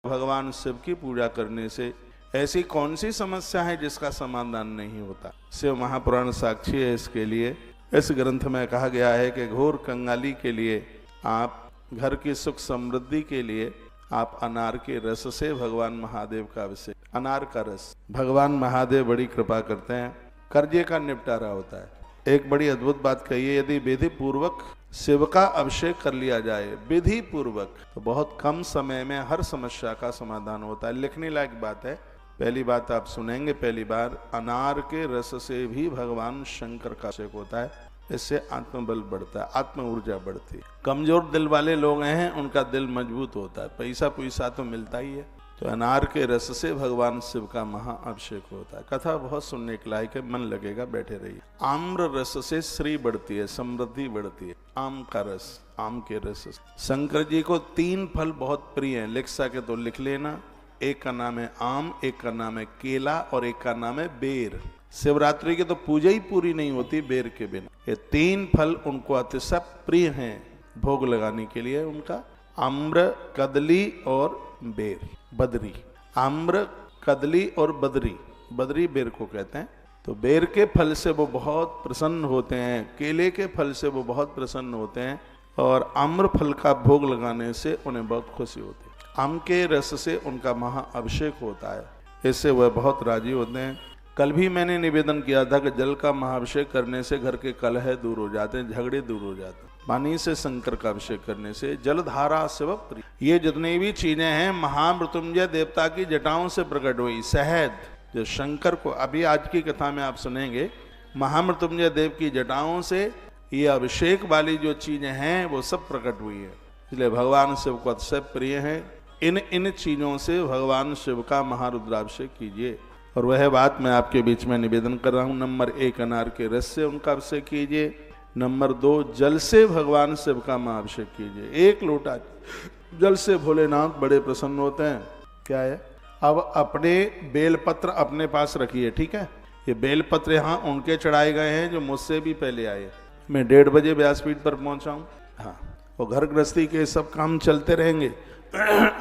भगवान शिव की पूजा करने से ऐसी कौन सी समस्या है जिसका समाधान नहीं होता। शिव महापुराण साक्षी है इसके लिए। इस ग्रंथ में कहा गया है कि घोर कंगाली के लिए, आप घर की सुख समृद्धि के लिए आप अनार के रस से भगवान महादेव का अभिषेक, अनार का रस, भगवान महादेव बड़ी कृपा करते हैं, कर्जे का निपटारा होता है। एक बड़ी अद्भुत बात कही है, यदि विधि पूर्वक शिव का अभिषेक कर लिया जाए विधि पूर्वक, तो बहुत कम समय में हर समस्या का समाधान होता है। लिखने लायक बात है। पहली बात आप सुनेंगे, पहली बार अनार के रस से भी भगवान शंकर का अभिषेक होता है। इससे आत्मबल बढ़ता है, आत्म ऊर्जा बढ़ती है। कमजोर दिल वाले लोग हैं उनका दिल मजबूत होता है, पैसा पैसा तो मिलता ही है। तो अनार के रस से भगवान शिव का महाअभिषेक होता है। कथा बहुत सुनने के लायक है, मन लगेगा, बैठे रहिए। आम्र रस से श्री बढ़ती है, समृद्धि बढ़ती है। आम का रस, आम के रस से शंकर जी को 3 फल बहुत प्रिय हैं, लिख सके तो लिख लेना। एक का नाम है आम, एक का नाम है केला और एक का नाम है बेर। शिवरात्रि की तो पूजा ही पूरी नहीं होती बेर के बिना। ये 3 फल उनको अतिशय प्रिय हैं भोग लगाने के लिए। उनका आम्र, कदली और बेर, बदरी। आम्र, कदली और बदरी, बदरी बेर को कहते हैं। तो बेर के फल से वो बहुत प्रसन्न होते हैं, केले के फल से वो बहुत प्रसन्न होते हैं और आम्र फल का भोग लगाने से उन्हें बहुत खुशी होती है। आम के रस से उनका महाअभिषेक होता है, इससे वह बहुत राजी होते हैं। कल भी मैंने निवेदन किया था कि जल का महाअभिषेक करने से घर के कलह दूर हो जाते हैं, झगड़े दूर हो जाते हैं। पानी से शंकर का अभिषेक करने से जलधारा शिव प्रिय। ये जितनी भी चीजें हैं महामृत्युंजय देवता की जटाओं से प्रकट हुई। शहद जो शंकर को, अभी आज की कथा में आप सुनेंगे, महामृत्युंजय देव की जटाओं से ये अभिषेक वाली जो चीजें हैं वो सब प्रकट हुई है। इसलिए भगवान शिव को अतिशय प्रिय है। इन चीजों से भगवान शिव का महारुद्राभिषेक कीजिए। और वह बात मैं आपके बीच में निवेदन कर रहा हूँ। नंबर 1 अनार के रस से उनका अभिषेक कीजिए। नंबर 2 जल से भगवान शिव का महाअभिषेक कीजिए। 1 लोटा जल से भोलेनाथ बड़े प्रसन्न होते हैं। क्या है, अब अपने बेलपत्र अपने पास रखिए, ठीक है। ये बेलपत्र यहाँ उनके चढ़ाए गए हैं जो मुझसे भी पहले आए। मैं 1:30 बजे व्यासपीठ पर पहुंचा हूँ। हाँ, और घर गृहस्थी के सब काम चलते रहेंगे।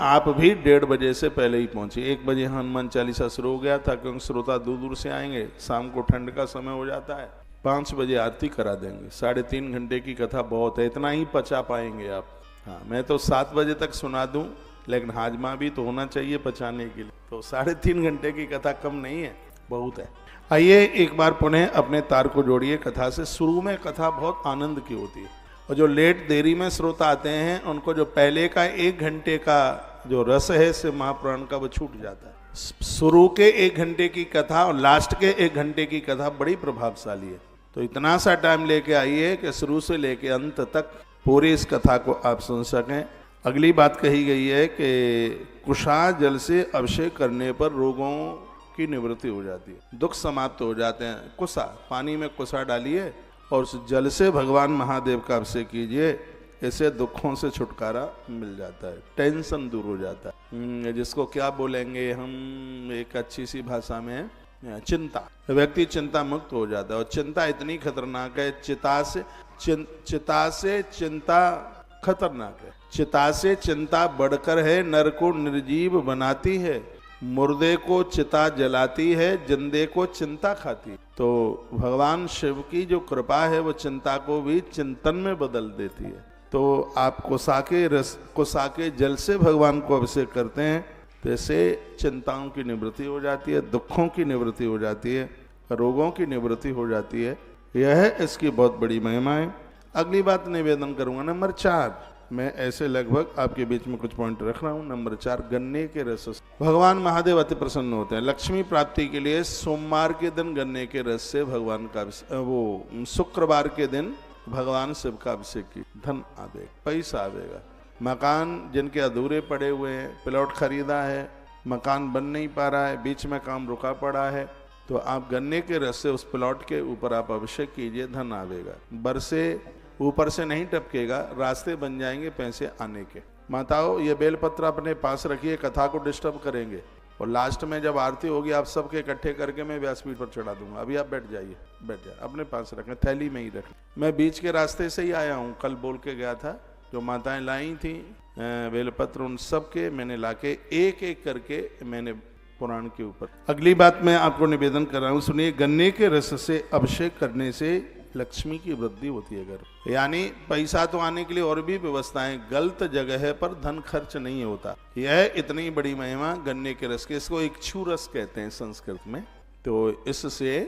आप भी 1:30 बजे से पहले ही पहुंचे। 1 बजे हनुमान चालीसा शुरू हो गया था, क्योंकि श्रोता दूर दूर से आएंगे, शाम को ठंड का समय हो जाता है। 5 बजे आरती करा देंगे। 3.5 घंटे की कथा बहुत है, इतना ही पचा पाएंगे आप। हाँ, मैं तो 7 बजे तक सुना दूं, लेकिन हाजमा भी तो होना चाहिए पचाने के लिए। तो 3.5 घंटे की कथा कम नहीं है, बहुत है। आइए एक बार पुनः अपने तार को जोड़िए कथा से। शुरू में कथा बहुत आनंद की होती है, और जो लेट देरी में श्रोता आते हैं उनको जो पहले का 1 घंटे का जो रस है शिव महापुराण का, वो छूट जाता है। शुरू के 1 घंटे की कथा और लास्ट के 1 घंटे की कथा बड़ी प्रभावशाली है। तो इतना सा टाइम लेके आइए कि शुरू से लेके अंत तक पूरी इस कथा को आप सुन सकें। अगली बात कही गई है कि कुशा जल से अभिषेक करने पर रोगों की निवृत्ति हो जाती है, दुख समाप्त हो जाते हैं। कुशा, पानी में कुशा डालिए और उस जल से भगवान महादेव का अभिषेक कीजिए, इससे दुखों से छुटकारा मिल जाता है, टेंशन दूर हो जाता है। जिसको क्या बोलेंगे हम एक अच्छी सी भाषा में, चिंता। व्यक्ति चिंता मुक्त हो जाता है। और चिंता इतनी खतरनाक है, चिता से चिंता खतरनाक है। चिता से चिंता बढ़कर है, नर को निर्जीव बनाती है, मुर्दे को चिता जलाती है, जिंदे को चिंता खाती है। तो भगवान शिव की जो कृपा है वो चिंता को भी चिंतन में बदल देती है। तो आप कोसा के जल से भगवान को अभिषेक करते हैं, तो इससे चिंताओं की निवृत्ति हो जाती है, दुखों की निवृत्ति हो जाती है, रोगों की निवृत्ति हो जाती है। यह है इसकी बहुत बड़ी महिमा है। अगली बात निवेदन करूंगा, नंबर 4। मैं ऐसे लगभग आपके बीच में कुछ पॉइंट रख रहा हूँ। नंबर 4 गन्ने के रस से भगवान महादेव अति प्रसन्न होते हैं। लक्ष्मी प्राप्ति के लिए सोमवार के दिन गन्ने के रस से भगवान का शुक्रवार के दिन भगवान शिव का अभिषेक की, धन आवेगा, पैसा आवेगा। मकान जिनके अधूरे पड़े हुए हैं, प्लॉट खरीदा है, मकान बन नहीं पा रहा है, बीच में काम रुका पड़ा है, तो आप गन्ने के रस से उस प्लॉट के ऊपर आप अभिषेक कीजिए, धन आवेगा। बरसे ऊपर से नहीं टपकेगा, रास्ते बन जाएंगे पैसे आने के। माताओं, ये बेलपत्र अपने पास रखिए, कथा को डिस्टर्ब करेंगे। और लास्ट में जब आरती होगी आप सबके इकट्ठे करके मैं व्यासपीठ पर चढ़ा दूंगा। अभी आप बैठ जाइए, बैठ जाए, अपने पास रखें, थैली में ही रखें। मैं बीच के रास्ते से ही आया हूँ, कल बोल के गया था, जो माताएं लाई थी बेलपत्र, उन सब के मैंने लाके एक एक करके मैंने पुराण के ऊपर। अगली बात मैं आपको निवेदन कर रहा हूं, सुनिए। गन्ने के रस से अभिषेक करने से लक्ष्मी की वृद्धि होती है घर, यानी पैसा तो आने के लिए और भी व्यवस्थाएं, गलत जगह पर धन खर्च नहीं होता। यह इतनी बड़ी महिमा गन्ने के रस के, इसको इक्षु रस कहते हैं संस्कृत में। तो इससे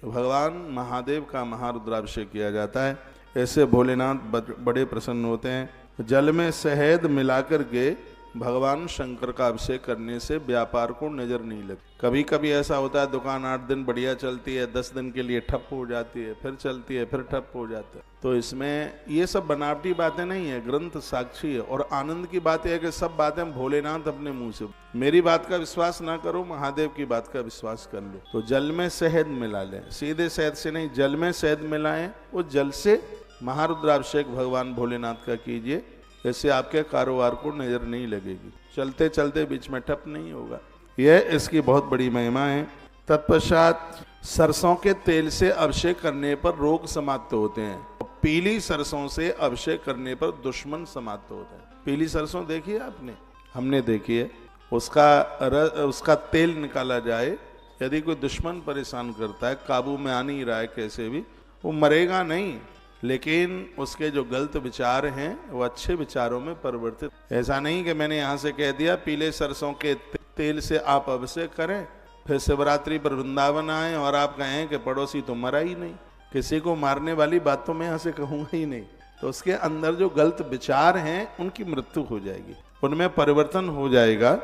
भगवान महादेव का महारुद्राभिषेक किया जाता है। ऐसे भोलेनाथ बड़े प्रसन्न होते हैं। जल में शहद मिलाकर के भगवान शंकर का अभिषेक करने से व्यापार को नजर नहीं लगती। कभी कभी ऐसा होता है दुकान 8 दिन बढ़िया चलती है, 10 दिन के लिए ठप हो जाती है, फिर चलती है, फिर ठप हो जाती है। तो इसमें ये सब बनावटी बातें नहीं है, ग्रंथ साक्षी है। और आनंद की बात यह है कि सब बातें भोलेनाथ अपने मुंह से, मेरी बात का विश्वास ना करो, महादेव की बात का विश्वास कर लो। तो जल में शहद मिला लें, सीधे शहद से नहीं, जल में शहद मिलाएं, उस जल से महारुद्राभिषेक भगवान भोलेनाथ का कीजिए। ऐसे आपके कारोबार को नजर नहीं लगेगी, चलते चलते बीच में ठप नहीं होगा। यह इसकी बहुत बड़ी महिमा है। तत्पश्चात सरसों के तेल से अभिषेक करने पर रोग समाप्त होते हैं। पीली सरसों से अभिषेक करने पर दुश्मन समाप्त होते हैं। पीली सरसों देखी है आपने? हमने देखी है। उसका तेल निकाला जाए, यदि कोई दुश्मन परेशान करता है, काबू में आ नहीं रहा है कैसे भी, वो मरेगा नहीं, लेकिन उसके जो गलत विचार हैं वो अच्छे विचारों में परिवर्तित। ऐसा नहीं कि मैंने यहाँ से कह दिया पीले सरसों के तेल से आप अभिषेक करें, फिर शिवरात्रि पर वृंदावन आए और आप कहें कि पड़ोसी तो मरा ही नहीं। किसी को मारने वाली बात तो मैं यहाँ से कहूँगा ही नहीं। तो उसके अंदर जो गलत विचार हैं उनकी मृत्यु हो जाएगी, उनमें परिवर्तन हो जाएगा।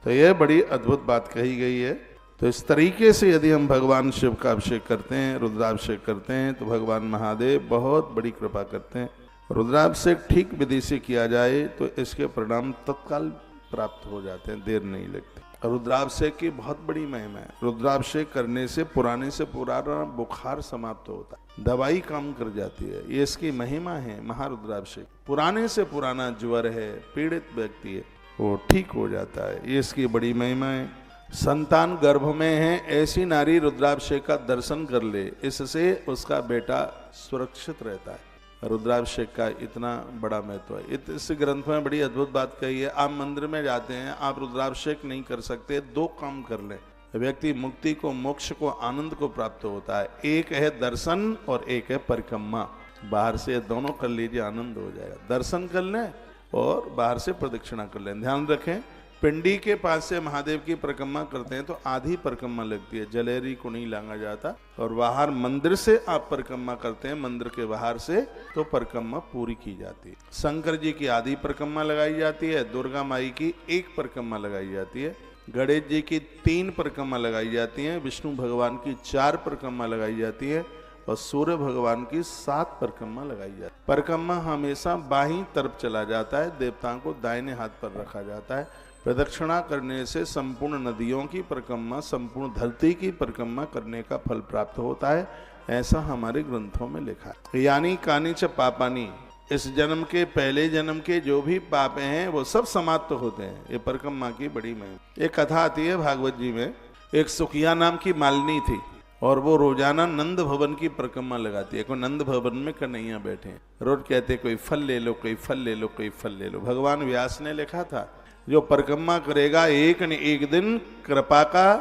तो यह बड़ी अद्भुत बात कही गई है। तो इस तरीके से यदि हम भगवान शिव का अभिषेक करते हैं, रुद्राभिषेक करते हैं, तो भगवान महादेव बहुत बड़ी कृपा करते हैं। रुद्राभिषेक ठीक विधि से किया जाए तो इसके परिणाम तत्काल प्राप्त हो जाते हैं, देर नहीं लगती। रुद्राभिषेक की बहुत बड़ी महिमा है। रुद्राभिषेक करने से पुराने से पुराना बुखार समाप्त होता है, दवाई काम कर जाती है। ये इसकी महिमा है महारुद्राभिषेक। पुराने से पुराना ज्वर है, पीड़ित व्यक्ति है, वो ठीक हो जाता है। ये इसकी बड़ी महिमा है। संतान गर्भ में है, ऐसी नारी रुद्राभिषेक का दर्शन कर ले, इससे उसका बेटा सुरक्षित रहता है। रुद्राभिषेक का इतना बड़ा महत्व है। इस ग्रंथ में बड़ी अद्भुत बात कही है। आप मंदिर में जाते हैं, आप रुद्राभिषेक नहीं कर सकते, 2 काम कर लें, व्यक्ति मुक्ति को, मोक्ष को, आनंद को प्राप्त होता है। एक है दर्शन और एक है परिक्रमा। बाहर से दोनों कर लीजिए, आनंद हो जाएगा। दर्शन कर लें और बाहर से प्रदक्षिणा कर लें। ध्यान रखें, पिंडी के पास से महादेव की परिक्रमा करते हैं तो आधी परिक्रमा लगती है, जलेरी को नहीं लांगा जाता। और बाहर मंदिर से आप परिक्रमा करते हैं, मंदिर के बाहर से, तो परिक्रमा पूरी की जाती है। शंकर जी की आधी परिक्रमा लगाई जाती है, दुर्गा माई की 1 परिक्रमा लगाई जाती है, गणेश जी की 3 परिक्रमा लगाई जाती है, विष्णु भगवान की 4 परिक्रमा लगाई जाती है और सूर्य भगवान की 7 परिक्रमा लगाई जाती है। परिक्रमा हमेशा बाईं तरफ चला जाता है, देवताओं को दाहिने हाथ पर रखा जाता है। प्रदक्षिणा करने से संपूर्ण नदियों की परिक्रमा, संपूर्ण धरती की परिक्रमा करने का फल प्राप्त होता है, ऐसा हमारे ग्रंथों में लिखा है। यानी कानिच पापानी, इस जन्म के, पहले जन्म के जो भी पाप हैं वो सब समाप्त होते हैं। ये परिक्रमा की बड़ी महिमा। एक कथा आती है भागवत जी में। एक सुखिया नाम की मालिनी थी और वो रोजाना नंद भवन की परिक्रमा लगाती है। कोई नंद भवन में कन्हैया बैठे हैं, रोज कहते कोई फल ले लो, कोई फल ले लो, कोई फल ले लो। भगवान व्यास ने लिखा था, जो परिक्रमा करेगा एक न एक दिन कृपा का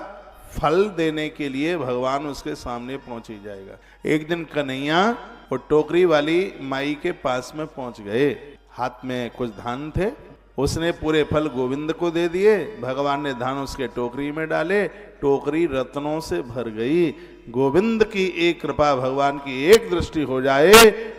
फल देने के लिए भगवान उसके सामने पहुंच ही जाएगा। एक दिन कन्हैया वो टोकरी वाली माई के पास में पहुंच गए, हाथ में कुछ धान थे, उसने पूरे फल गोविंद को दे दिए। भगवान ने धान उसके टोकरी में डाले, टोकरी रत्नों से भर गई। गोविंद की एक कृपा, भगवान की एक दृष्टि हो जाए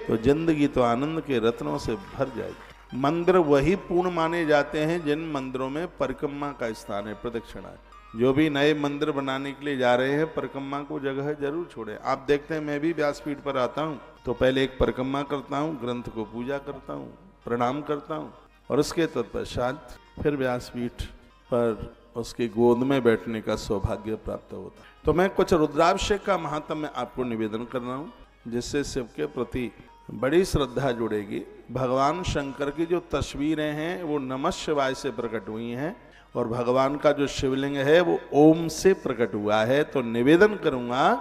तो जिंदगी तो आनंद के रत्नों से भर जाएगी। मंदिर वही पूर्ण माने जाते हैं जिन मंदिरों में परिक्रमा का स्थान है, प्रदक्षिणा है। जो भी नए मंदिर बनाने के लिए जा रहे हैं, परिक्रमा को जगह जरूर छोड़े। आप देखते हैं, मैं भी व्यासपीठ पर आता हूँ तो पहले एक परिक्रमा करता हूँ, ग्रंथ को पूजा करता हूँ, प्रणाम करता हूँ, और उसके तत्पश्चात फिर व्यासपीठ पर उसकी गोद में बैठने का सौभाग्य प्राप्त होता है। तो मैं कुछ रुद्राभिषेक का महात्म्य आपको निवेदन कर रहा हूँ, जिससे शिव के प्रति बड़ी श्रद्धा जुड़ेगी। भगवान शंकर की जो तस्वीरें हैं वो नमः शिवाय से प्रकट हुई हैं, और भगवान का जो शिवलिंग है वो ओम से प्रकट हुआ है। तो निवेदन करूंगा,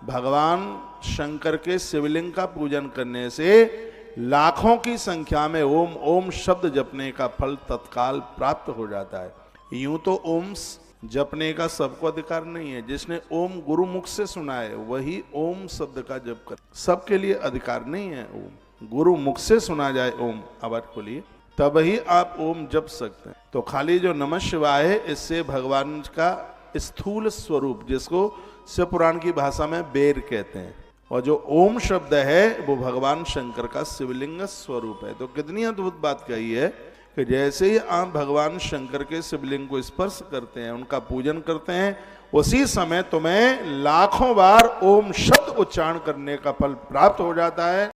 भगवान शंकर के शिवलिंग का पूजन करने से लाखों की संख्या में ओम ओम शब्द जपने का फल तत्काल प्राप्त हो जाता है। यूं तो ओम जपने का सबको अधिकार नहीं है। जिसने ओम गुरु मुख से सुना है वही ओम शब्द का जप कर, सबके लिए अधिकार नहीं है। ओम गुरु मुख से सुना जाए ओम, आवाज खोलिए, तब ही आप ओम जप सकते हैं। तो खाली जो नमः शिवाय है, इससे भगवान का स्थूल स्वरूप, जिसको शिव पुराण की भाषा में बेर कहते हैं, और जो ओम शब्द है वो भगवान शंकर का शिवलिंग स्वरूप है। तो कितनी अद्भुत बात कही है कि जैसे ही आप भगवान शंकर के शिवलिंग को स्पर्श करते हैं, उनका पूजन करते हैं, उसी समय तुम्हें लाखों बार ओम शब्द उच्चारण करने का फल प्राप्त हो जाता है।